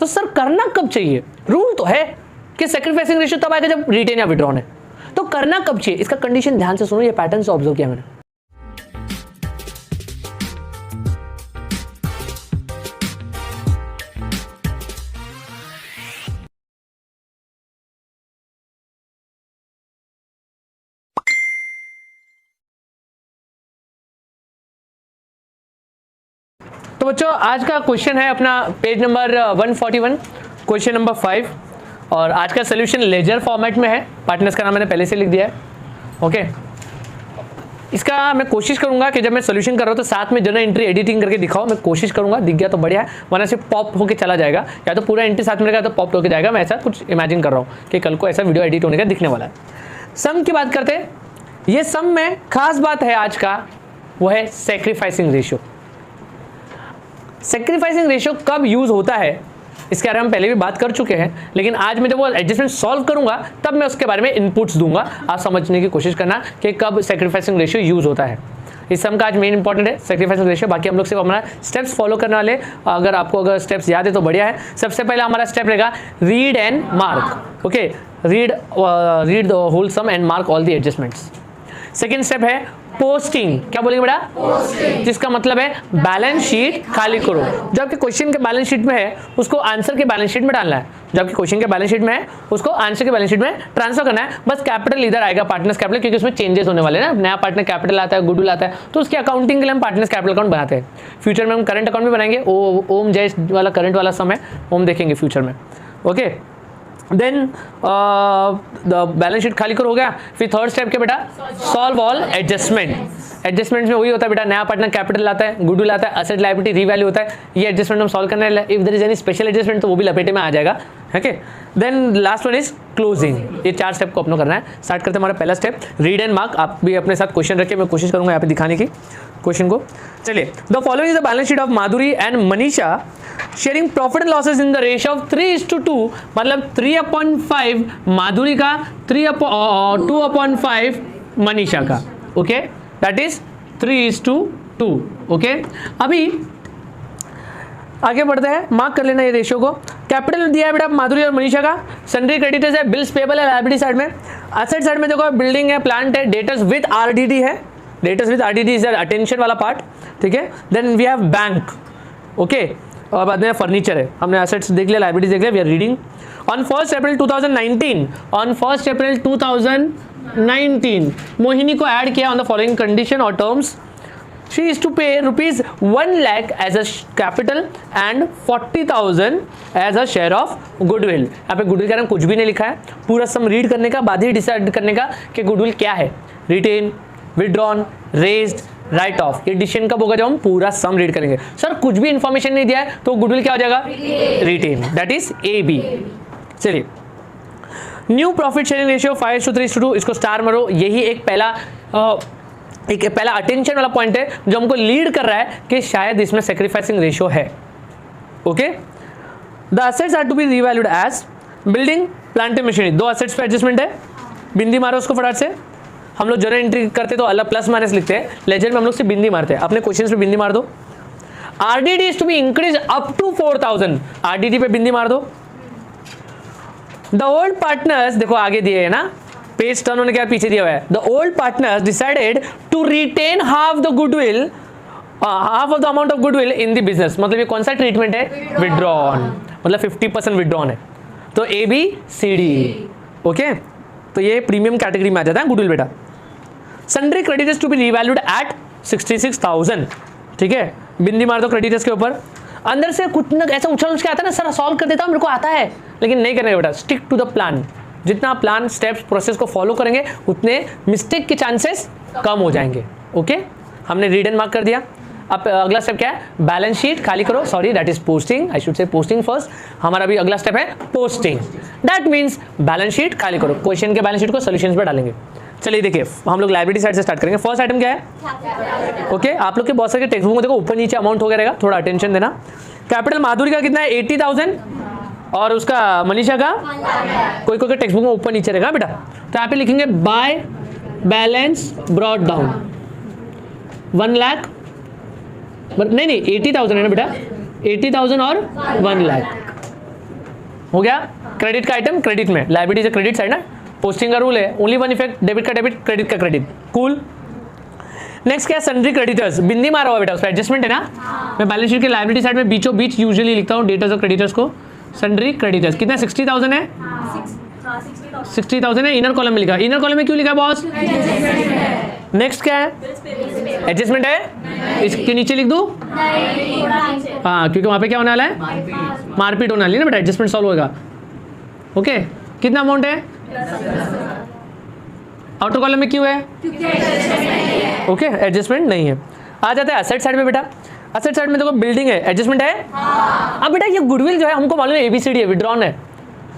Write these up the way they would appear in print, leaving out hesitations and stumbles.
तो सर करना कब चाहिए? रूल तो है कि सैक्रिफाइसिंग रेशियो तब आएगा जब रिटेन या विड्रॉन है, तो करना कब चाहिए? इसका कंडीशन ध्यान से सुनो, ये पैटर्न से ऑब्जर्व किया मैंने। तो बच्चों आज का क्वेश्चन है अपना पेज नंबर 141, क्वेश्चन नंबर 5, और आज का सोल्यूशन लेजर फॉर्मेट में है। पार्टनर्स का नाम मैंने पहले से लिख दिया है। ओके, इसका मैं कोशिश करूंगा कि जब मैं सोल्यूशन कर रहा हूं तो साथ में जर्नल एंट्री एडिटिंग करके दिखाओ। मैं कोशिश करूंगा, दिख गया तो बढ़िया है, वरना सिर्फ पॉप होकर चला जाएगा, या तो पूरा एंट्री साथ में रहेगा तो पॉप होकर जाएगा। मैं ऐसा कुछ इमेजिन कर रहा हूँ कि कल को ऐसा वीडियो एडिट होने का दिखने वाला है। सम की बात करते हैं। ये सम में खास बात है आज का, वो है सैक्रिफाइसिंग रेशियो। सैक्रिफाइसिंग रेशियो कब यूज होता है इसके बारे में हम पहले भी बात कर चुके हैं, लेकिन आज मैं जब वो एडजस्टमेंट सॉल्व करूंगा तब मैं उसके बारे में इनपुट्स दूंगा। आप समझने की कोशिश करना कि कब सैक्रिफाइसिंग रेशियो यूज होता है। इस सम का आज मेन इंपॉर्टेंट है सैक्रिफाइसिंग रेशियो। बाकी हम लोग सिर्फ हमारा स्टेप्स फॉलो करने वाले। अगर आपको स्टेप्स याद है तो बढ़िया है। सबसे पहले हमारा स्टेप रहेगा read and mark. Okay, read the whole sum and mark all the adjustments. Second step है पोस्टिंग। क्या बोलेंगे बेटा? पोस्टिंग, जिसका मतलब है बैलेंस शीट खाली करो। जो आपके क्वेश्चन के बैलेंस शीट में है उसको आंसर के बैलेंस शीट में डालना है। जो आपके क्वेश्चन के बैलेंस शीट में है उसको आंसर के बैलेंस शीट में ट्रांसफर करना है। बस कैपिटल इधर आएगा, पार्टनर्स कैपिटल, क्योंकि उसमें चेंजेस होने वाले हैं ना। नया पार्टनर कैपिटल आता है, गुडविल आता है, तो उसकी अकाउंटिंग के लिए हम पार्टनर्स कैपिटल अकाउंट बनाते हैं। फ्यूचर में हम करंट अकाउंट भी बनाएंगे। ओम जय वाला करंट वाला सम है, ओम देखेंगे फ्यूचर में। ओके, देन बैलेंस शीट खाली करो, हो गया। फिर थर्ड स्टेप क्या बेटा? Solve all adjustment. एडजस्टमेंट में वही होता है बेटा, नया पार्टनर कैपिटल आता है, गुडविल आता है, असेट लायबिलिटी रीवैल्यू होता है। ये एडजस्टमेंट हम सॉल्व करने हैं। If there is any special adjustment तो वो भी लपेटे में आ जाएगा। Okay, then last one is closing. ये 4 स्टेप को अपना करना है। स्टार्ट करते हैं हमारा पहला स्टेप रीड एंड मार्क। आप भी अपने साथ क्वेश्चन रखिए, मैं कोशिश करूंगा यहाँ पे दिखाने की क्वेश्चन को। चलिए, the following is the balance sheet of Madhuri and Manisha sharing profit and losses in the ratio of 3:2, मतलब 3/5 माधुरी का, 2/5 मनीषा का। Okay, that is 3:2। ओके, अभी आगे बढ़ते हैं, मार्क कर लेना ये रेशियो को। कैपिटल दिया है बेटा माधुरी और मनीषा का, सन्ड्री क्रेडिटर्स है, बिल्स पेबल है लायबिलिटी साइड में। एसेट साइड में देखो बिल्डिंग है, प्लांट है, डेटर्स विद आरडीडी है। Debtors with RDD is attention वाला पार्ट, ठीक है। Then we have bank, okay, और बाद में फर्नीचर है। हमने एसेट्स देख लिया, लायबिलिटीज देख लिया। We are reading on 1 April 2019, on 1 April 2019 Mohini को ऐड किया ऑन द फॉलोइंग कंडीशन और terms. She is to pay rupees 1 lakh as a capital and 40,000 as a share of goodwill. यहाँ पे गुडविल का नाम कुछ भी नहीं लिखा है। पूरा सम रीड करने का बाद ही डिसाइड करने का कि गुडविल क्या है। Retain, withdrawn, raised, write off. ये डिसीजन कब होगा? जब हम पूरा सम रीड करेंगे। सर कुछ भी इंफॉर्मेशन नहीं दिया है तो गुडविल क्या हो जाएगा? Retain, that is A B. चलिए, न्यू प्रॉफिट शेयरिंग रेशियो 5:3:2, इसको स्टार मारो। यही एक पहला अटेंशन वाला पॉइंट है जो हमको लीड कर रहा है कि शायद इसमें सैक्रिफाइसिंग रेशियो है। Okay, the assets are to be revalued as building, plant and machinery. 2 assets पे एडजस्टमेंट है, बिंदी मारो उसको फटाफट से। हम लोग जर्नल एंट्री करते तो अलग प्लस माइनस लिखते हैं, लेजर में हम लोग से बिंदी मारते हैं। अपने क्वेश्चंस पे बिंदी मार दो। RDD is to be increase up to 4,000, RDD पे बिंदी मार दो। द ओल्ड पार्टनर्स, देखो आगे दिए है ना, पेज टर्न होने के बाद पीछे दिया हुआ है। The old partners decided to retain half the goodwill, half of the amount of goodwill in the business. मतलब ये कौन सा ट्रीटमेंट है? विड्रॉन, मतलब 50% विड्रॉन है। तो A B C D. Okay, तो ये प्रीमियम कैटेगरी में आ जाता है गुडविल बेटा। Sundry creditors to be revalued at 66,000, ठीक है। बिंदी मार दो क्रेडिटर्स के ऊपर। अंदर से कुछ ना ऐसा उछल के आता है ना, सर सॉल्व कर देता हूं, मेरे को आता है, लेकिन नहीं करेंगे बेटा। Stick to the plan. जितना प्लान, स्टेप्स, प्रोसेस को फॉलो करेंगे उतने मिस्टेक के चांसेस कम हो जाएंगे। ओके, हमने रीड एंड मार्क कर दिया। अब अगला स्टेप क्या है? बैलेंस शीट खाली करो। Sorry, that is posting, I should say posting first. हमारा भी अगला स्टेप है posting, that means balance sheet खाली करो। क्वेश्चन के बैलेंस शीट को सोल्यूशंस पे डालेंगे। चलिए देखिए, हम लोग लायबिलिटी साइड से स्टार्ट करेंगे। फर्स्ट आइटम क्या है? ओके, आप लोग के बहुत सारे टेक्स्ट बुक में देखो ऊपर नीचे अमाउंट हो गया रहेगा, थोड़ा अटेंशन देना। कैपिटल माधुरी का कितना है? 80,000, और उसका मनीषा का कोई कोई टेक्स्ट बुक में ऊपर नीचे रहेगा बेटा। तो यहाँ पे लिखेंगे by balance brought down 1 lakh, नहीं 80,000 है ना बेटा, 80,000 और 1 लाख। हो गया। क्रेडिट का आइटम क्रेडिट में, लायबिलिटी से क्रेडिट साइड ना, पोस्टिंग का रूल है, ओनली वन इफेक्ट, डेबिट का डेबिट, क्रेडिट का क्रेडिट। कूल। नेक्स्ट क्या है, सन्ड्री क्रेडिटर्स, बिंदी मारा हुआ बेटा, उस पर एडजस्टमेंट है ना। मैं बैलेंस शीट के लायबिलिटी साइड में बीचों बीच यूजुअली लिखता हूँ डेटर्स और क्रेडिटर्स को। सन्ड्री क्रेडिटर्स कितना 60,000 है, 60,000 है। इनर कॉलम में लिखा, इनर कॉलम में क्यों लिखा बॉस? नेक्स्ट क्या है, एडजस्टमेंट है, इसके नीचे लिख दूं? हाँ, क्योंकि वहां पे क्या होने वाला है, मारपीट होने वाली है ना बेटा, एडजस्टमेंट सॉल्व होगा। ओके, कितना अमाउंट है? आउटर कॉलम में क्यों है? ओके, एडजस्टमेंट नहीं है। आ जाता है एसेट साइड में बेटा। एसेट साइड में देखो बिल्डिंग है, एडजस्टमेंट है। अब बेटा ये गुडविल जो है हमको मालूम है एबीसीडी है, विड्रॉन है,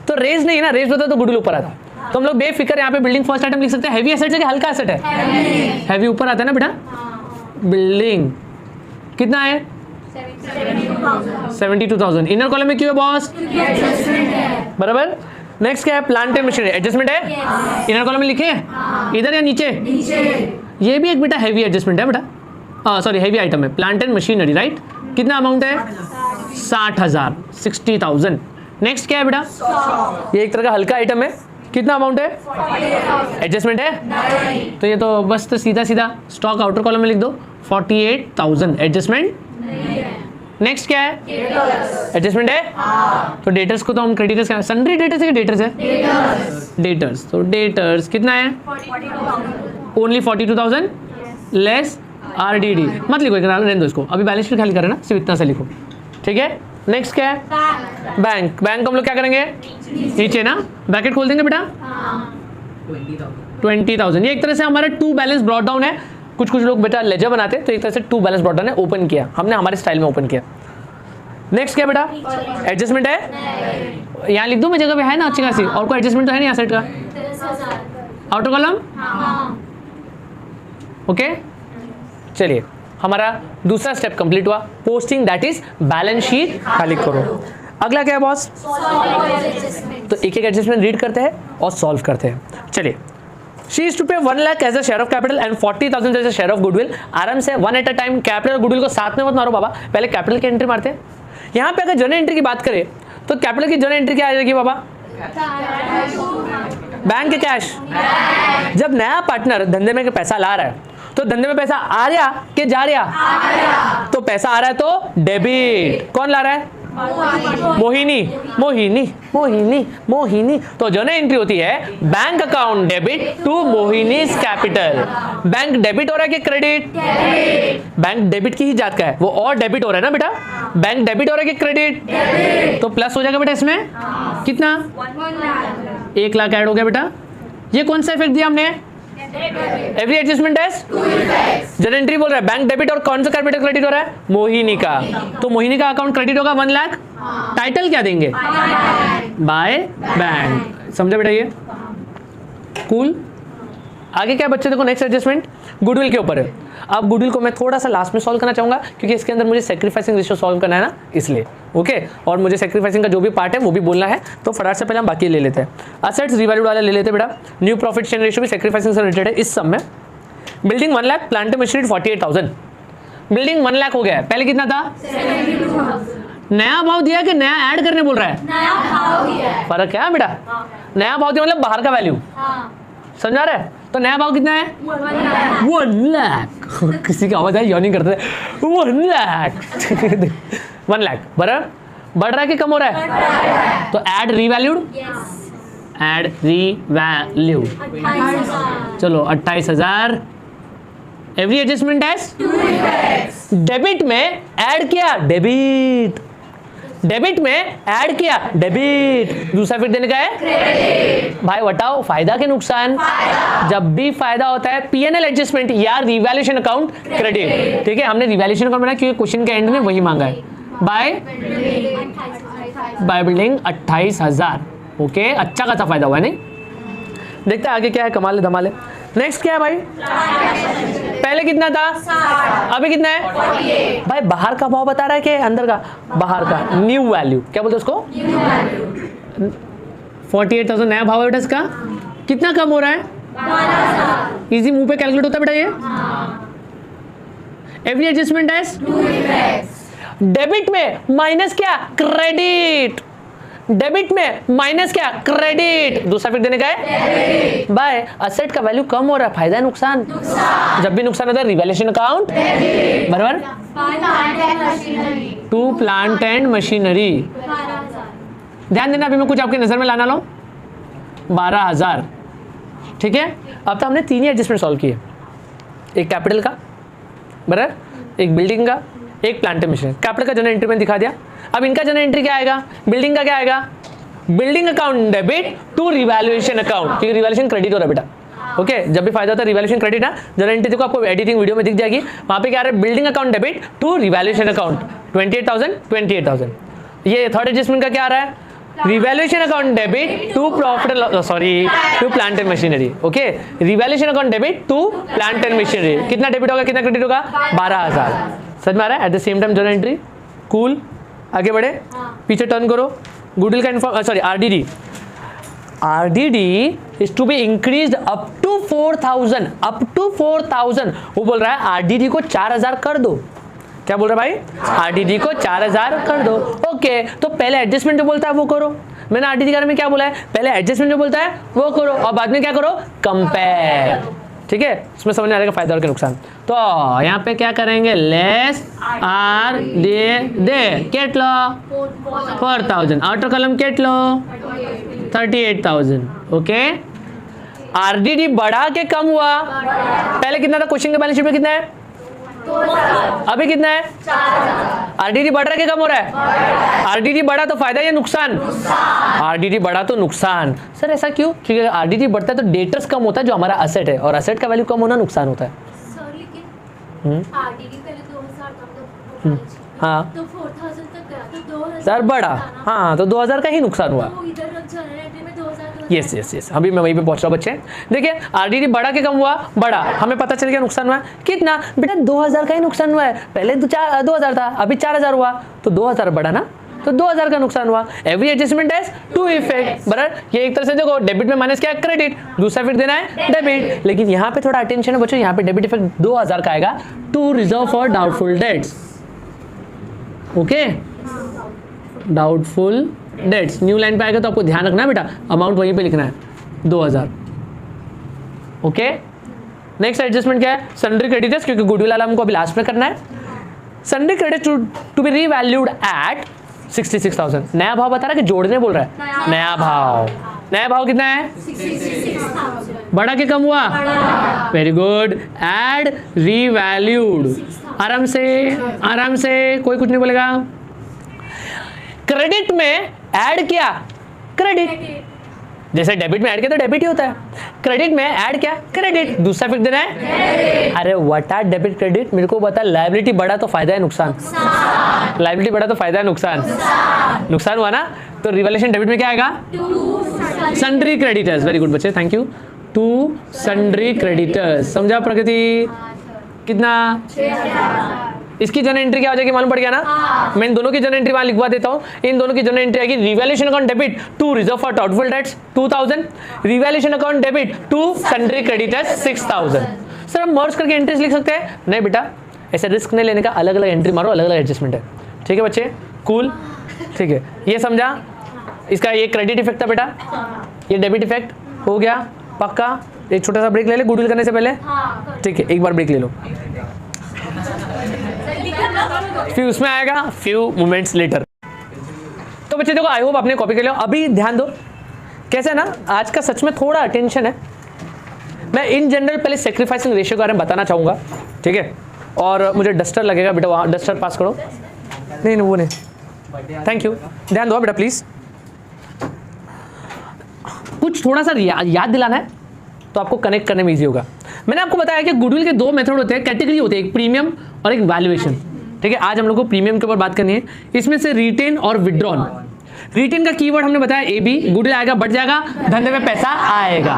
तो रेज नहीं है ना, रेज होता तो गुडविल ऊपर आता। तो हम लोग बेफिक्र यहाँ पे बिल्डिंग फर्स्ट आइटम लिख सकते हैं। हैवी एसेट है कि हल्का एसेट है? हैवी ऊपर आता है ना बेटा। बिल्डिंग कितना है? 72,000। इनर कॉलम में क्यों है बॉस? बराबर। नेक्स्ट क्या है, प्लांट एंड मशीनरी, एडजस्टमेंट है। इनर कॉलम में लिखे इधर या नीचे? ये भी एक बेटा हैवी एडजस्टमेंट है बेटा, सॉरी हैवी आइटम है, प्लांट एंड मशीनरी, राइट। कितना अमाउंट है? 60,000, 60,000। नेक्स्ट क्या है बेटा? ये एक तरह का हल्का आइटम है, कितना अमाउंट है? एडजस्टमेंट है। तो ये तो बस तो सीधा सीधा स्टॉक आउटर कॉलम में लिख दो, 48,000, एडजस्टमेंट। नेक्स्ट क्या है? एडजस्टमेंट है। तो डेटर्स को तो हम क्रेडिटर्स का, सन्ड्री डेटर्स है कि डेटर्स है? डेटर्स। तो डेटर्स कितना है? Only 42,000 less RDD. मत लिखो, रहने दो इसको, अभी बैलेंस शीट खाली करें ना, सिर्फ इतना से लिखो, ठीक है। नेक्स्ट क्या है? बैंक। बैंक हम लोग क्या करेंगे? नीचे ना, ब्रैकेट खोल देंगे बेटा, 20,000। ये एक तरह से हमारा टू बैलेंस ब्रॉट डाउन है। कुछ लोग बेटा लेजर बनाते हैं, तो एक तरह से टू बैलेंस ब्रॉट डाउन है, ओपन किया हमने, हमारे स्टाइल में ओपन किया। नेक्स्ट क्या बेटा? एडजस्टमेंट है। यहाँ लिख दूं मैं, जगह पे है ना अच्छी खासी, और कोई एडजस्टमेंट तो है नहीं यहाँ साइड का? Outer column, okay. चलिए, हमारा दूसरा स्टेप कंप्लीट हुआ, posting, that is balance sheet खाली करो। अगला क्या है बॉस? तो एक एक एडजस्टमेंट रीड करते हैं और सॉल्व करते हैं। चलिए, she is to pay 1 lakh as a share of capital and 40,000 as a share of goodwill. आराम से 1 एट अ टाइम, कैपिटल और गुडविल को साथ में मत मारो बाबा, पहले कैपिटल की एंट्री मारते हैं। यहाँ पे अगर जर्नल एंट्री की बात करें तो कैपिटल की जर्नल एंट्री क्या आ जाएगी बाबा? बैंक के कैश। जब नया पार्टनर धंधे में पैसा ला रहा है तो धंधे में पैसा आ रहा कि जा रहा? तो पैसा आ रहा है तो डेबिट। कौन ला रहा है? मोहिनी। मोहिनी मोहिनी मोहिनी। तो जो ना एंट्री होती है, bank account debit to Mohini's capital. Bank debit हो रहा है कि क्रेडिट? बैंक डेबिट की ही जात का है, वो और डेबिट हो रहा है ना बेटा। बैंक डेबिट हो रहा है कि क्रेडिट? तो प्लस हो जाएगा बेटा इसमें, कितना? 1 लाख ऐड हो गया बेटा। ये कौन सा इफेक्ट दिया हमने? एवरी एडजस्टमेंट है जन एंट्री बोल रहा है बैंक डेबिट, और कौन सा कैपिटल क्रेडिट हो रहा है? मोहिनी का। तो मोहिनी का अकाउंट क्रेडिट होगा 1 लाख। टाइटल क्या देंगे? By bank. समझे बेटा ये? कूल। आगे क्या बच्चे देखो, नेक्स्ट एडजस्टमेंट गुडविल के ऊपर है। अब गुडविल को मैं थोड़ा सा लास्ट में सॉल्व करना चाहूंगा, क्योंकि इसके अंदर मुझे सैक्रिफाइसिंग रेशियो सॉल्व करना है ना, इसलिए। ओके, और मुझे सैक्रिफाइसिंग का जो भी पार्ट है वो भी बोलना है, तो फटाफट से पहले हम बाकी ले लेते हैं। असेट्स रिवैल्यूड वाला ले लेते हैं बेटा। न्यू प्रॉफिट शेयर रेशियो भी सैक्रिफाइसिंग से रिलेटेड है इस सब में। Building 1 lakh, plant and machinery 48,000। Building 1 lakh हो गया है, पहले कितना था? नया भाव दिया कि नया ऐड करने बोल रहा है? नया भाव दिया है। फर्क क्या है बेटा? नया भाव दिया मतलब बाहर का वैल्यू, समझा रहा है? तो नया भाव कितना है? 1 लाख। किसी का आवाज है यॉर्निंग करते हैं, 1 लाख। 1 लाख बराबर बढ़ रहा है कि कम हो रहा है? तो ऐड रीवैल्यूड, ऐड रीवैल्यूड, चलो 28,000। एवरी एडजस्टमेंट एज डेबिट में ऐड किया, डेबिट। डेबिट में ऐड किया, डेबिट। दूसरा फिर देने का है क्रेडिट। भाई बताओ, फायदा के नुकसान? जब भी फायदा होता है पीएनएल एडजस्टमेंट या रिवैल्यूएशन अकाउंट क्रेडिट। ठीक है, हमने रिवैल्यूएशन अकाउंट बनाया क्योंकि क्वेश्चन के एंड में वही मांगा है। By building 28,000। ओके, अच्छा खासा फायदा हुआ नहीं? देखते हैं आगे क्या है, कमाल धमाल है। नेक्स्ट क्या है भाई? पहले कितना था? अभी कितना है? 48। भाई बाहर का भाव बता रहा है कि अंदर का? बाहर का। न्यू वैल्यू क्या बोलते हैं उसको? 48,000 नया भाव है बेटा इसका। कितना कम हो रहा है? 12,000। इजी मुंह पे कैलकुलेट होता है बेटा ये। एवरी एडजस्टमेंट एज डेबिट में माइनस क्या? क्रेडिट। डेबिट में माइनस क्या, क्रेडिट, दूसरा इफेक्ट देने का है बाय असेट का वैल्यू कम हो रहा है, फायदा है नुकसान, जब भी नुकसान होता है रिवैल्यूएशन अकाउंट बराबर टू प्लांट एंड मशीनरी। ध्यान देना, अभी मैं कुछ आपके नजर में लाना लो, 12,000, ठीक है। अब तो हमने तीन ही एडजस्टमेंट सॉल्व किए, एक कैपिटल का बराबर, एक बिल्डिंग का, एक प्लांट एंड मशीनरी। कैपिटल का जनरल एंट्री में दिखा दिया। अब इनका जनरल एंट्री क्या आएगा, बिल्डिंग का क्या आएगा, building account debit to revaluation account, क्योंकि रिवैल्यूएशन क्रेडिट हो रहा है बेटा, ओके। जब भी फायदा होता है रिवैल्यूएशन क्रेडिट ना, जनरल एंट्री देखो आपको एडिटिंग वीडियो में दिख जाएगी, वहां पे क्या आ रहा है, building account debit to revaluation account 28,000। ये थर्ड एडजस्टमेंट का क्या आ रहा है, revaluation account debit to profit to plant and machinery, okay. Revaluation account debit to plant and machinery, कितना डेबिट होगा कितना क्रेडिट होगा, 12,000। समझ में आ रहा है। At the same time general entry cool, आगे बढ़े, पीछे टर्न करो, गुडविल का inform sorry RDD is to be increase up to 4,000, वो बोल रहा है आरडीडी को 4,000 कर दो। क्या बोल रहा है भाई, आरडीडी को 4,000 कर दो, ओके। तो पहले एडजस्टमेंट जो बोलता है वो करो, मैंने आरडीडी के बारे में क्या बोला है, पहले एडजस्टमेंट जो बोलता है वो करो और बाद में क्या करो, कंपेयर, ठीक है। इसमें समझ आ रहेगा फायदा और क्या नुकसान। तो यहाँ पे क्या करेंगे, लेस आर दे केटलो 4,000, आउटर कॉलम केटलो 38,000, ओके। आरडीडी बढ़ा के कम हुआ, पहले कितना था, क्वेश्चन के बैलेंस शीट में कितना है, अभी कितना है, आरडीडी बढ़ रहा है कि कम हो रहा है, आरडीडी बढ़ा तो फायदा या नुकसान, आरडीडी बढ़ा तो नुकसान। सर ऐसा क्यों, क्योंकि आरडीडी बढ़ता है तो डेटर्स कम होता है जो हमारा असेट है, और असेट का वैल्यू कम होना नुकसान होता है। सर लेकिन आरडीडी पहले 2,000 था तो हाँ तो 4,000 तक गया तो 2,000 सर बढ़ा, हाँ तो 2,000 का ही नुकसान हुआ। वो इधर रख जा रहे हैं में 2,000 यस, अभी मैं वहीं पे पहुंच रहा हूँ बच्चे। देखिए आरडीडी बढ़ा के कम हुआ, बढ़ा, हमें पता चल गया नुकसान हुआ कितना, बेटा 2,000 का ही नुकसान हुआ है, पहले तो 2,000 था अभी 4,000 हुआ, तो 2,000 बढ़ा ना, तो 2,000 का नुकसान हुआ। Every adjustment has to effect बराबर, ये एक तरह से देखो डेबिट में माइनस क्या है, क्रेडिट, दूसरा इफेक्ट देना है डेबिट, लेकिन यहाँ पे थोड़ा अटेंशन है बच्चों, यहाँ पे डेबिट इफेक्ट 2,000 का आएगा to reserve for doubtful debts, okay. Doubtful debts new line पे आएगा तो आपको ध्यान रखना है बेटा, अमाउंट वहीं पे लिखना है 2,000, ओके। नेक्स्ट एडजस्टमेंट क्या है, सन्ड्री क्रेडिटर्स, क्योंकि गुडविल वाला हमको अभी लास्ट में करना है। Sundry credit to be revalued at 66,000, नया भाव बता रहा है कि जोड़ने बोल रहा है, नया भाव कितना है, 66,000 बढ़ा के कम हुआ, वेरी गुड, एड रीवैल्यूड, आराम से कोई कुछ नहीं बोलेगा। क्रेडिट में ऐड किया क्रेडिट, जैसे डेबिट में ऐड किया तो डेबिट ही होता है, क्रेडिट में ऐड किया क्रेडिट, दूसरा इफेक्ट देना है, अरे व्हाट आर डेबिट क्रेडिट, मेरे को बता। लायबिलिटी बढ़ा तो फायदा है नुकसान, लायबिलिटी बढ़ा तो फायदा है नुकसान हुआ ना, तो रिवैल्यूएशन डेबिट में क्या आएगा, सन्ड्री क्रेडिटर्स, वेरी गुड बच्चे, thank you, to sundry creditors. समझा प्रकृति, कितना, इसकी जनरल एंट्री क्या हो जाएगी मालूम पड़ गया ना, मैं इन दोनों की जनरल एंट्री वहां लिखवा देता हूं, इन दोनों की जनरल एंट्री आएगी, revaluation account debit to reserve for doubtful debts 2,000, revaluation account debit to sundry creditors 6,000। Sir हम मर्ज करके एंट्रीज लिख सकते हैं, नहीं बेटा ऐसे रिस्क नहीं लेने का, अलग अलग एंट्री मारो, अलग अलग एडजस्टमेंट है, ठीक है बच्चे, कूल, ठीक है। ये समझा, इसका ये क्रेडिट इफेक्ट था बेटा, ये डेबिट इफेक्ट हो गया पक्का। एक छोटा सा ब्रेक ले ले गुडविल करने से पहले, ठीक है, एक बार ब्रेक ले लो, फिर उसमें आएगा फ्यू मोमेंट्स लेटर। तो बच्चे देखो, आई होप आपने कॉपी कर लिया। अभी ध्यान दो, कैसे ना आज का सच में थोड़ा अटेंशन है, मैं इन जनरल पहले सेक्रीफाइसिंग रेशियो के बारे में बताना चाहूंगा, ठीक है। और मुझे डस्टर लगेगा बेटा, वहाँ डस्टर पास करो, नहीं वो नहीं, थैंक यू, ध्यान दो बेटा प्लीज। कुछ थोड़ा सा याद दिलाना है तो आपको कनेक्ट करने में इजी होगा। मैंने आपको बताया कि गुडविल के दो मेथड होते हैं, कैटेगरी होते हैं, एक प्रीमियम और एक वैल्यूएशन, ठीक है। आज हम लोग को प्रीमियम के ऊपर बात करनी है, इसमें से रिटेन और विड्रॉन। रिटेन का कीवर्ड हमने बताया AB, गुडविल आएगा बढ़ जाएगा, धंधे में पैसा आएगा,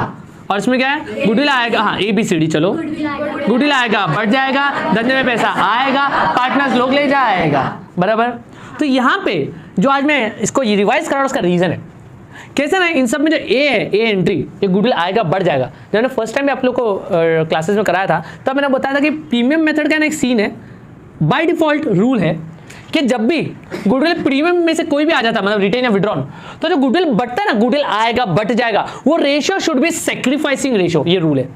और इसमें क्या है, गुडविल आएगा, हाँ ABCD, चलो गुडविल आएगा बढ़ जाएगा, धंधे में पैसा आएगा, पार्टनर्स लोग ले जाएगा, बराबर। तो यहाँ पे जो आज मैं इसको रिवाइज कर रहा हूँ उसका रीजन है, कैसे ना इन सब में जो ए है, ए एंट्री, ये गुडविल आएगा बढ़ जाएगा। जब मैंने फर्स्ट टाइम आप लोग को क्लासेस में कराया था तब मैंने बताया था कि प्रीमियम मेथड का ना एक सीन है, बाय डिफॉल्ट रूल है कि जब भी गुडविल प्रीमियम में से कोई भी आ जाता है, मतलब रिटेन या विड्रॉन, तो जो गुडविल बढ़ता है ना, गुडविल आएगा बढ़ जाएगा, वो ratio should be sacrificing ratio. ये रूल है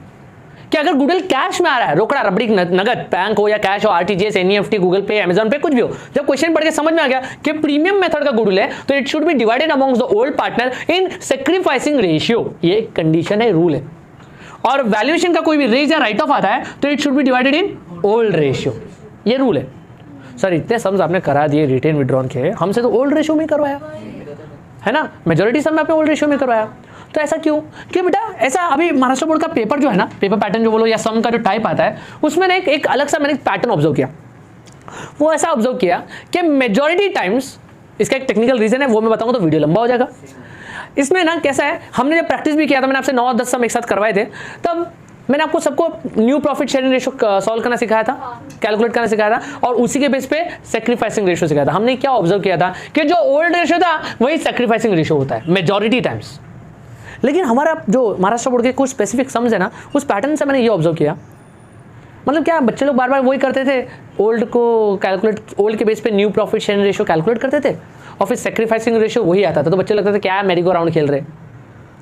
कि अगर गुडविल कैश में आ रहा है, रोकड़ा रबड़ी नगद, बैंक हो या कैश हो, आरटीजीएस, एनईएफटी, गूगल पे, अमेजन पे, कुछ भी हो, जब क्वेश्चन पढ़ के समझ में आ गया कि प्रीमियम मेथड का गुडविल है, तो it should be divided amongst the old partner in sacrificing ratio. ये कंडीशन है, रूल है। और वैल्यूएशन का कोई भी रेज या राइट ऑफ आता है तो it should be divided in old ratio. ये रूल है। सर इतने सम्स आपने करा दिए रिटेन विड्रॉन के, हमसे तो ओल्ड रेशियो में करवाया है ना, मेजोरिटी सम में आपने ओल्ड रेशियो में करवाया। तो ऐसा क्यों? कि बेटा ऐसा अभी महाराष्ट्र बोर्ड का पेपर जो है ना, पेपर पैटर्न जो बोलो या सम का जो टाइप आता है, उसमें एक अलग सा मैंने पैटर्न ऑब्जर्व किया। वो ऐसा ऑब्जर्व किया कि मेजोरिटी टाइम्स, इसका एक टेक्निकल रीजन है, वो मैं बताऊंगा तो वीडियो लंबा हो जाएगा। इसमें ना कैसा है, हमने जब प्रैक्टिस भी किया था, मैंने आपसे 9-10 सम एक साथ करवाए थे, तब मैंने आपको सबको new profit sharing ratio solve करना सिखाया था, कैलकुलेट करना सिखाया था, और उसी के बेस पे सेक्रीफाइसिंग रेशियो सिखाया था। हमने क्या ऑब्जर्व किया था कि जो ओल्ड रेशियो था वही सेक्रीफाइसिंग रेशियो होता है मेजॉरिटी टाइम्स। लेकिन हमारा जो महाराष्ट्र बोर्ड के कुछ स्पेसिफिक सम्स है ना, उस पैटर्न से मैंने ये ऑब्जर्व किया, मतलब क्या बच्चे लोग बार बार वही करते थे, ओल्ड को कैलकुलेट, ओल्ड के बेस पे new profit sharing ratio calculate करते थे, और फिर सेक्रीफाइसिंग रेशियो वही आता था। तो बच्चे लगते थे क्या मेरी गो राउंड खेल रहे।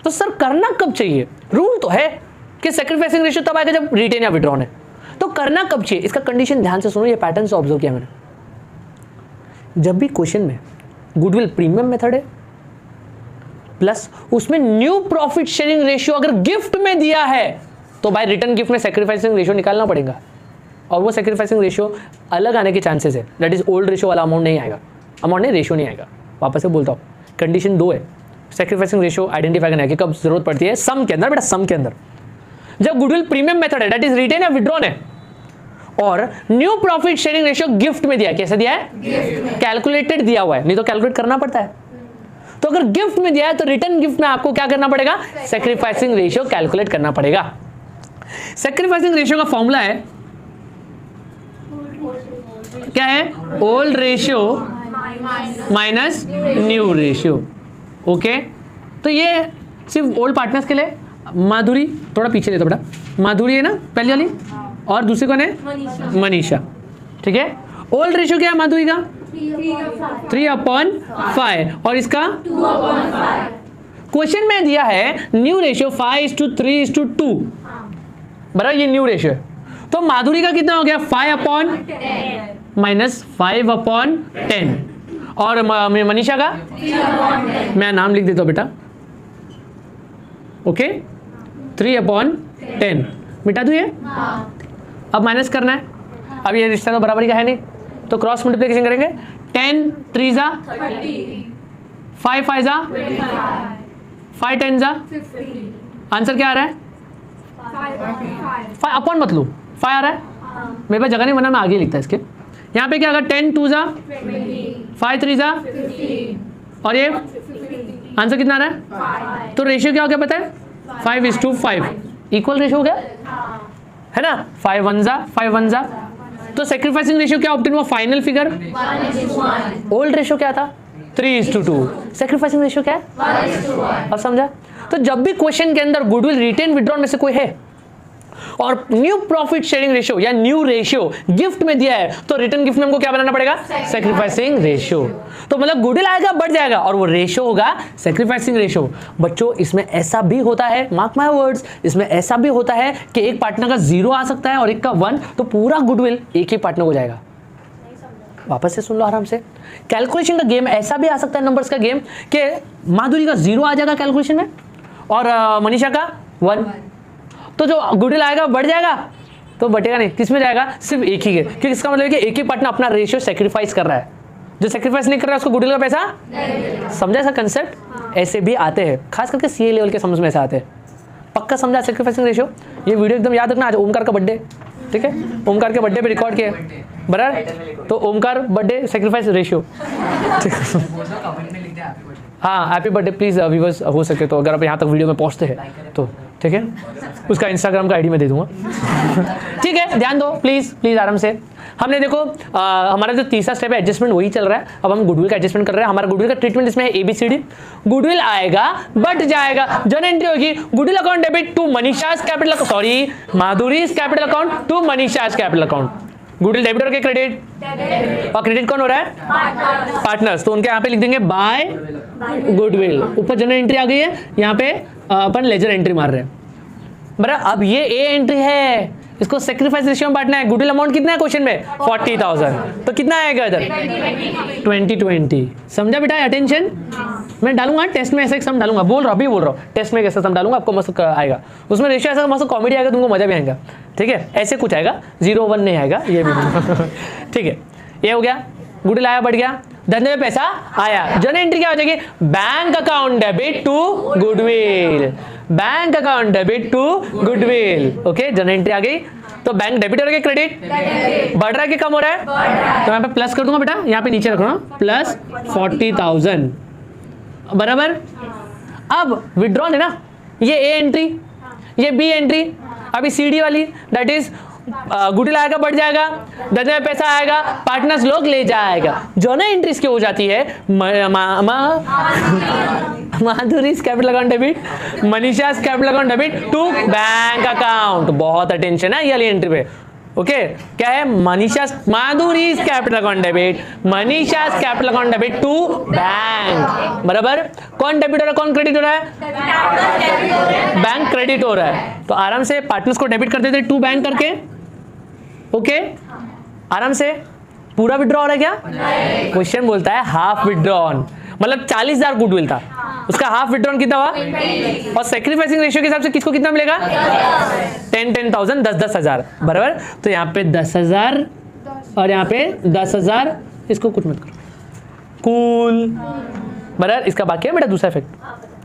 तो सर करना कब चाहिए? रूल तो है कि सेक्रीफाइसिंग रेशियो तब आएगा जब रिटेन या विड्रॉन है, तो करना कब चाहिए? इसका कंडीशन ध्यान से सुनो, ये पैटर्न से ऑब्जर्व किया मैंने। जब भी क्वेश्चन में गुडविल प्रीमियम मेथड है प्लस उसमें न्यू प्रॉफिट शेयरिंग रेशियो अगर गिफ्ट में दिया है, तो बाय रिटर्न गिफ्ट में सेक्रीफाइसिंग रेशियो निकालना पड़ेगा, और वो सेक्रीफाइसिंग रेशियो अलग आने के चांसेस है। दैट इज ओल्ड रेशियो वाला अमाउंट नहीं आएगा, अमाउंट नहीं, रेशियो नहीं आएगा। वापस से बोलता हूँ, कंडीशन 2 है सेक्रीफाइसिंग रेशियो आइडेंटिफाई करने की, कब जरूरत पड़ती है? सम के अंदर बेटा, सम के अंदर। जब गुडविल प्रीमियम मेथड है, दैट इज रिटेन या विड्रॉन है, और new profit sharing ratio gift में दिया है। कैसे दिया है? कैलकुलेटेड दिया हुआ है, नहीं तो कैलकुलेट करना पड़ता है। तो अगर गिफ्ट में दिया है तो रिटर्न गिफ्ट में आपको क्या करना पड़ेगा? सेक्रीफाइसिंग रेशियो कैलकुलेट करना पड़ेगा। सेक्रीफाइसिंग रेशियो का फॉर्मूला है, क्या है? Old ratio minus new ratio. Okay, तो ये सिर्फ ओल्ड पार्टनर्स के लिए। माधुरी थोड़ा पीछे ले तो बेटा, माधुरी है ना पहली वाली, और दूसरी कौन है? मनीषा। ठीक है, ओल्ड रेशियो क्या है माधुरी का? 3/5, और इसका 2/5। क्वेश्चन में दिया है न्यू रेशियो 5:3:2, बराबर, ये न्यू रेशियो है। तो माधुरी का कितना हो गया? 5/10 माइनस 5/10, और मनीषा का 3/10। मैं नाम लिख देता हूं बेटा, ओके, 3/10 मिटा दूं ये। अब माइनस करना है, अब ये रिश्ता तो बराबरी का है नहीं, तो क्रॉस मल्टीप्लिकेशन करेंगे। 10 3 जा 5 5 जा 5 10 जा, आंसर क्या आ रहा है? 5 अपॉन मत लो, 5 आ रहा है। मेरे पास जगह नहीं बना, मैं आगे लिखता है इसके। यहाँ पे क्या आएगा? 10 2 जा 5 3 जा, और ये आंसर कितना आ रहा है? तो रेशियो क्या हो गया पता है? 5:5 इक्वल रेशियो हो गया है ना। 5 1 जा 5 1 जा, तो सेक्रीफाइसिंग रेशियो क्या ऑब्टेन हुआ? Final figure 1:1। ओल्ड रेशियो क्या था? 3:2। सेक्रीफाइसिंग रेशियो क्या है? 1:1। अब समझा? तो जब भी क्वेश्चन के अंदर गुडविल रिटेन विड्रॉन में से कोई है और न्यू प्रॉफिट शेयरिंग रेशियो या न्यू रेशियो गिफ्ट में दिया है, तो रिटर्न गिफ्ट में हमको क्या बनाना पड़ेगा? Sacrificing ratio. तो मतलब गुडविल आएगा बढ़ जाएगा, और वो रेशियो होगा सेक्रीफाइसिंग रेशियो। बच्चों इसमें ऐसा भी होता है, मार्क माय वर्ड्स, इसमें ऐसा भी होता है कि एक पार्टनर का 0 आ सकता है और एक का 1, तो पूरा गुडविल एक ही पार्टनर को जाएगा। वापस से सुन लो आराम से, कैलकुलेशन का गेम ऐसा भी आ सकता है, नंबर्स का गेम, कि माधुरी का 0 आ जाएगा कैलकुलेशन में और मनीषा का 1, तो जो गुडविल आएगा बढ़ जाएगा, तो बटेगा नहीं, किस में जाएगा? सिर्फ एक ही के, क्योंकि इसका मतलब है कि एक ही पार्टनर अपना रेशियो सेक्रीफाइस कर रहा है। जो सेक्रीफाइस नहीं कर रहा है उसको गुडविल का पैसा समझा? ऐसा कंसेप्ट ऐसे भी आते हैं, खास करके सीए लेवल के समझ में ऐसे आते हैं। पक्का समझा सेक्रीफाइसिंग रेशियो? ये वीडियो एकदम याद रखना। आज ओमकार का बर्थडे, ठीक है, ओमकार के बर्थडे पे रिकॉर्ड किया बराबर, तो ओमकार बर्थडे सेक्रीफाइस रेशियो। हाँ, हैप्पी बर्थडे प्लीज़ व्यूअर्स, हो सके तो अगर आप यहाँ तक वीडियो में पहुँचते हैं तो, ठीक है, उसका इंस्टाग्राम का आईडी मैं दे दूंगा। ठीक है, ध्यान दो प्लीज़ आराम से। हमने देखो हमारा जो तीसरा स्टेप है एडजस्टमेंट, वही चल रहा है। अब हम गुडविल का एडजस्टमेंट कर रहे हैं। हमारा गुडविल का ट्रीटमेंट इसमें है ABCD। गुडविल आएगा बढ़ जाएगा, जन एंट्री होगी goodwill account debit to Manisha's capital, sorry Madhuri's capital account to Manisha's capital account. Goodwill debit और के क्रेडिट, और क्रेडिट कौन हो रहा है? पार्टनर्स। तो उनके यहाँ पे लिख देंगे बाय गुडविल। ऊपर जनरल एंट्री आ गई है, यहाँ पे अपन लेजर एंट्री मार रहे हैं। बराबर, अब ये ए एंट्री है, इसको सेक्रीफाइस रेशियो में बांटना है। गुडविल अमाउंट कितना है क्वेश्चन में? 40,000। तो कितना आएगा इधर? 2020। समझा बेटा? अटेंशन। मैं डालूंगा टेस्ट में ऐसा एक सम डालूंगा, बोल रहा हूँ टेस्ट में कैसा सम डालूंगा, आपको मस्त आएगा। उसमें रेशियो ऐसा मस्त कॉमेडी आएगा, तुमको मजा भी आएगा। ठीक है, ऐसे कुछ आएगा, 0 1 नहीं आएगा, ये भी ठीक है। ये हो गया, गुडविल आया, बढ़ गया, धंधे में पैसा आया। जनरल एंट्री क्या हो जाएगी? Bank account debit to goodwill, bank account debit to goodwill. Okay, journal entry आ गई। तो बैंक डेबिट और क्रेडिट बढ़ रहा है कि कम हो रहा है? तो यहाँ पे प्लस कर दूंगा बेटा, यहाँ पे नीचे रखना प्लस 40,000। बराबर। अब विड्रॉल है ना, ये ए एंट्री, ये बी एंट्री, अभी सी डी वाली, दैट इज गुडविल आएगा, बढ़ जाएगा, धंधे में पैसा आएगा, पार्टनर्स लोग ले जाएगा। जो ना एंट्रीज की हो जाती है Madhuri's capital account debit, Manisha's capital account debit to bank account. बहुत अटेंशन है ये वाली एंट्री पे। ओके, क्या है? Madhuri's capital account debit, Manisha's capital account debit to bank. बराबर। कौन डेबिट हो रहा है, कौन क्रेडिट हो रहा है? बैंक क्रेडिट हो रहा है। तो आराम से पार्टनर्स को डेबिट कर देते टू बैंक करके। ओके, आराम से। पूरा विड्रॉ हो रहा है क्या? क्वेश्चन बोलता है हाफ विड्रॉन, मतलब 40,000 गुडविल था, उसका हाफ विड्रॉन कितना हुआ? और सेक्रीफाइसिंग रेशियो के हिसाब से किसको कितना मिलेगा? 10,000, 10,000। बराबर। तो यहाँ पे 10,000 और यहाँ पे 10,000, इसको कुछ मत करो, कूल। बराबर। इसका बाकी है बेटा दूसरा इफेक्ट।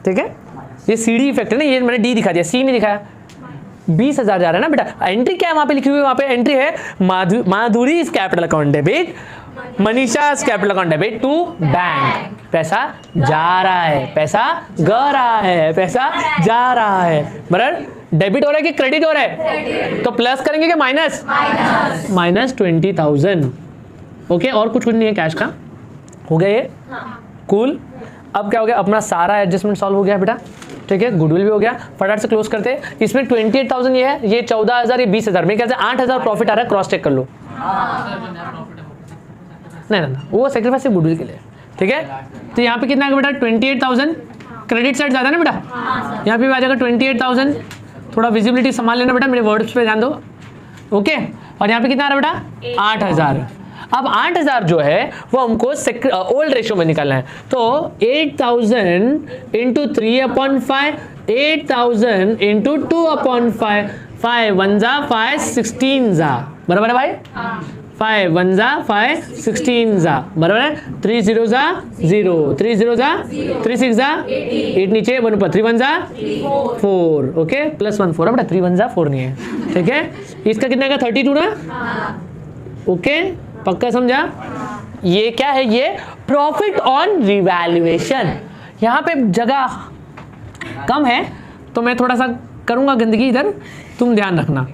ठीक है, ये सी डी इफेक्ट है ना, ये मैंने डी दिखा दिया, सी नहीं दिखाया। 20,000 जा रहा है ना बेटा। एंट्री क्या है वहां पे लिखी हुई? वहां पे एंट्री है Madhuri capital account debit, Manisha capital account debit to bank. पैसा जा रहा है, पैसा ग रहा है, पैसा जा रहा है। बराबर। डेबिट हो रहा है कि क्रेडिट हो रहा है? तो प्लस करेंगे कि माइनस? माइनस 20,000। ओके, और कुछ नहीं है कैश का। हो गया ये? कूल। अब क्या हो गया? अपना सारा एडजस्टमेंट सॉल्व हो गया बेटा। ठीक है, गुडविल भी हो गया। फटाफट से क्लोज करते हैं। इसमें 28,000 ये है, ये 14,000, ये 20,000, मेरे ख्याल से 8,000 प्रॉफिट आ रहा है। क्रॉस चेक कर लो। नहीं, वो सेक्रीफाइस गुडविल के लिए। ठीक है, तो यहाँ पे कितना आ गया बेटा? 28,000। क्रेडिट साइड ज्यादा ना बेटा, यहाँ पे भी आ जाएगा 28,000। थोड़ा विजिबिलिटी संभाल लेना बेटा, मेरे वर्ड्स पे ध्यान दो। ओके, और यहाँ पे कितना आ रहा है बेटा? 8,000। अब 8,000 जो है वो हमको ओल्ड रेशियो में निकालना है। तो 8,000 इंटू 3/5, 8,000 इंटू 2/5, 5 1 जा 5 16 जा। बराबर है भाई? 5 1 जा 5 16 जा। बराबर है? 3 0 जा 0, 3 0 जा 3 6 जा 8 नीचे 1 ऊपर, 3 1 जा 4। ओके, प्लस 1 4 है बेटा, 3 1 जा 4 नहीं है। ठीक है, इसका कितना का 32 ना? ओके, पक्का समझा? ये क्या है? ये प्रॉफिट ऑन रिवैल्यूएशन। यहाँ पे जगह कम है तो मैं थोड़ा सा करूँगा गंदगी इधर, तुम ध्यान रखना।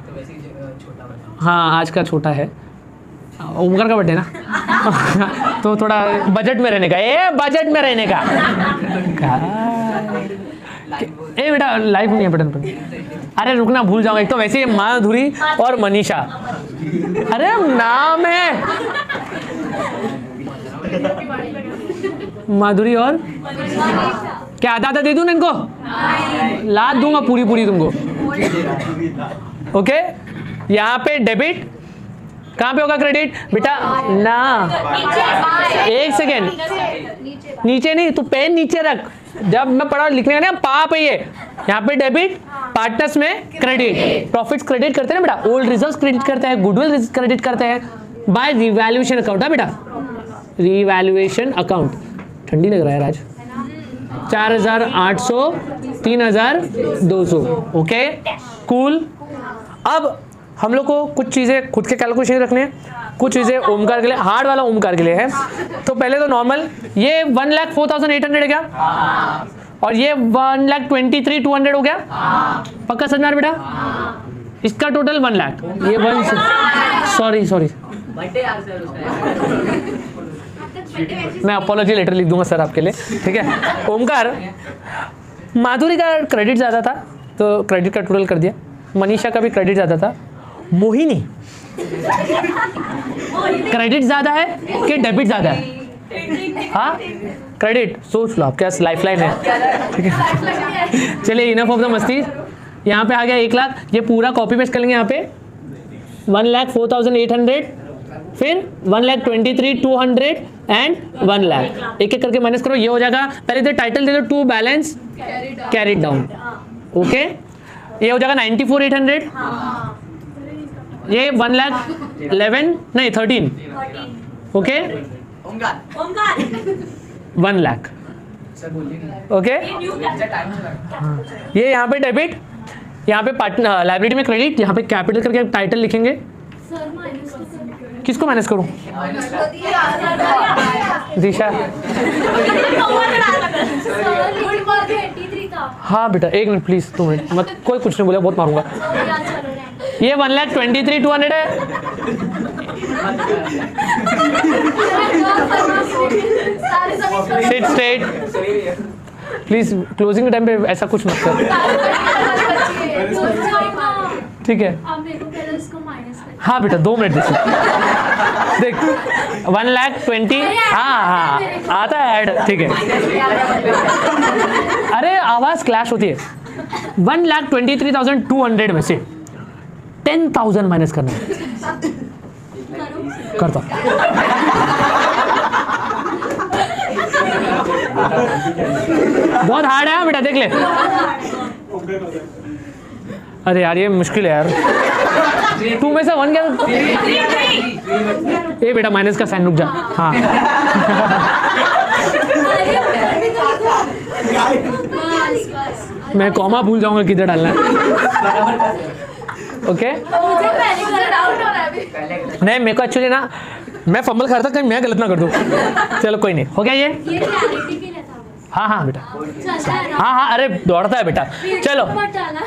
हाँ, आज का छोटा है, ओमकार का बर्थडे ना तो थोड़ा बजट में रहने का, बजट में रहने का। ए बेटा लाइव नहीं है बटन पर। अरे रुकना, भूल जाऊंगा। एक तो वैसे ही माधुरी और मनीषा, अरे नाम है माधुरी और क्या आधा दे दूं ना इनको? लाद दूंगा पूरी पूरी तुमको। ओके, यहाँ पे डेबिट, कहाँ पे होगा क्रेडिट बेटा? ना, एक सेकेंड, नीचे नहीं, तू पेन नीचे रख। जब मैं पढ़ा लिखने का ना पा पे, ये यहाँ पे डेबिट, पार्टनर्स में क्रेडिट, प्रॉफिट्स क्रेडिट करते हैं ना बेटा, ओल्ड रिजर्व्स क्रेडिट करते हैं, गुडविल क्रेडिट करते हैं बाय रिवैल्यूएशन अकाउंट। है बेटा, रिवैल्यूएशन अकाउंट। ठंडी लग रहा है आज। 4,800, 3,200। Okay, cool. अब हम लोग को कुछ चीज़ें खुद के कैलकुलेशन रखने हैं, कुछ चीज़ें ओमकार के लिए, हार्ड वाला ओमकार के लिए है। तो पहले तो नॉर्मल, ये 1,04,800 है क्या? और ये 1,23,200 हो गया। पक्का समझ में बेटा? इसका टोटल 1 लाख, ये 1 सॉरी मैं अपोलॉजी लेटर लिख दूंगा सर आपके लिए। ठीक है, ओमकार, माधुरी का क्रेडिट ज़्यादा था तो क्रेडिट का टोटल कर दिया, मनीषा का भी क्रेडिट ज़्यादा था, मोहिनी क्रेडिट ज़्यादा है कि डेबिट ज़्यादा है? हाँ क्रेडिट, सोच लो आप क्या लाइफ लाइन है, ठीक है। चलिए इनफ ऑफ द मस्ती, यहाँ पे आ गया 1 लाख, ये पूरा कॉपी पेस्ट कर लेंगे यहाँ पे 1,04,800, फिर 1,23,200 एंड 1 लाख, एक एक करके माइनस करो, ये हो जाएगा। पहले तो टाइटल दे दो, to balance carried down, okay. ये हो जाएगा 94,800, ये 1,11 नहीं 13, ओके, 1 लाख, ओके। ये यहाँ पे डेबिट, यहाँ पे पार्टनर लाइब्रेरी में क्रेडिट, यहाँ पे कैपिटल करके टाइटल लिखेंगे। सर माइनस तो कर किसको माइनस करूँ? दिशा, सर लिमिट मार के 83 था। हाँ बेटा 1 मिनट प्लीज, 2 मिनट, मैं कोई कुछ नहीं बोला, बहुत मारूंगा। यार चलो रैंक ये 1,23,200 है, सारे सभी सिट स्ट्रेट प्लीज, क्लोजिंग के टाइम पे ऐसा कुछ मत कर, ठीक है। अब मेरे को पहले उसको माइनस कर। हाँ बेटा 2 मिनट देख 1,20,000, हाँ हाँ आता है ऐड, ठीक है। अरे आवाज क्लैश होती है। 1,23,200 में से 10,000 माइनस करना है, करता। बहुत हार्ड है बेटा, देख ले। अरे यार ये मुश्किल है यार, 2 में से 1 क्या? ए बेटा माइनस का साइन, रुक जा, हाँ। मैं कॉमा भूल जाऊंगा किधर डालना है, ओके। नहीं मेरे को एक्चुअली ना, मैं फंबल कर रहा था कहीं मैं गलत ना कर दूं। चलो कोई नहीं, हो गया ये। क्लैरिटी के लिए था बस। हाँ हाँ बेटा, चलता है ना। हाँ हाँ अरे दौड़ता है बेटा। चलो मत डालना।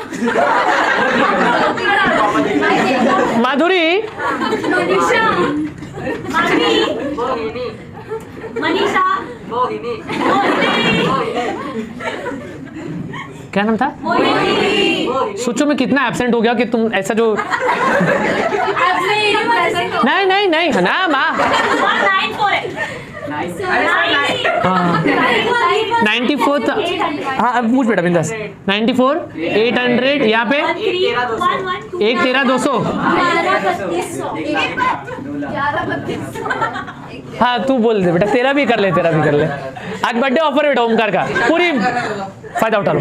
माधुरी, मनीषा, मनीषा, क्या नाम था? सोचो मैं कितना एब्सेंट हो गया कि तुम ऐसा जो, नहीं नहीं नहीं है ना माँ। हाँ 94, हाँ अब पूछ बेटा बिंदास। 94,800, यहाँ पे 1,13,200। हाँ तू बोल दे बेटा, तेरा भी कर ले, तेरा भी कर ले। आज बर्थडे ऑफर बेटा ओमकार का, पूरी फायदा उठा लो।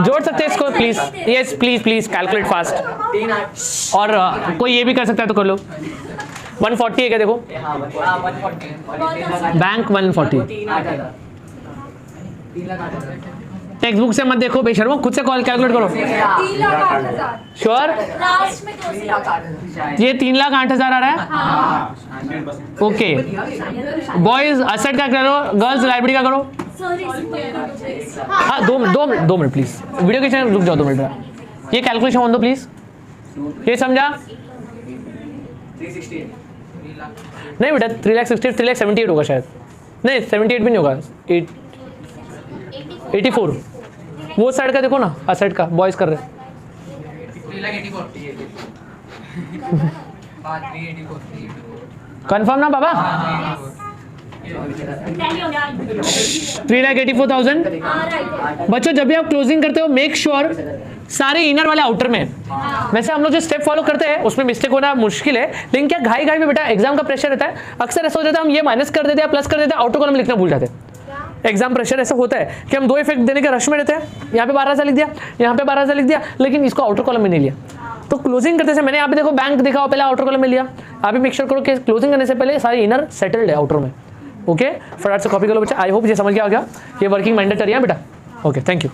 जोड़ सकते हैं इसको please, yes please please calculate fast. और कोई ये भी कर सकता है तो कर लो। 140 है क्या देखो, बैंक 140। टेक्स्ट बुक से मत देखो बेशर्मो, खुद से कॉल कैलकुलेट करो। 3,08,000 श्योर? लास्ट में 2 ये 3,08,000 आ रहा है, ओके। बॉयज असेट का करो, गर्ल्स लाइब्रेरी का करो। हाँ 2 मिनट प्लीज, वीडियो के चैनल रुक जाओ 2 मिनट। ये कैलकुलेशन होने दो प्लीज, ये समझा? 360 नहीं बेटा 3,60,000, 3,78,000 होगा शायद, नहीं 78 भी नहीं होगा, 84। वो साइड का देखो ना, असेट का बॉयज कर रहे हैं। 384 कंफर्म ना बाबा? 3,84,000। बच्चों जब भी आप क्लोजिंग करते हो मेक श्योर सारे इनर वाले आउटर में। वैसे हम लोग जो स्टेप फॉलो करते हैं उसमें मिस्टेक होना मुश्किल है, लेकिन क्या घाई घाई में बेटा एग्जाम का प्रेशर रहता है, अक्सर ऐसा हो जाता है हम ये माइनस कर देते हैं प्लस कर देते हैं, आउटर कॉलम लिखना भूल जाते हैं। एग्जाम प्रेशर ऐसा होता है कि हम 2 इफेक्ट देने के रश में रहते हैं, यहाँ पे 12,000 लिख दिया, यहाँ पे 12,000 लिख दिया, लेकिन इसको आउटर कॉलम में नहीं लिया। तो क्लोजिंग करते से मैंने यहाँ पे देखो बैंक दिखाओ, पहले आउटर कॉलम में लिया। आप भी मेक श्योर करो कि क्लोजिंग करने से पहले सारे इनर सेटल्ड है आउटर में, ओके। फटाफट से कॉपी कर लो बच्चा। आई होप ये समझ गया होगा, ये वर्किंग मैंडेटरी है बेटा, ओके थैंक यू।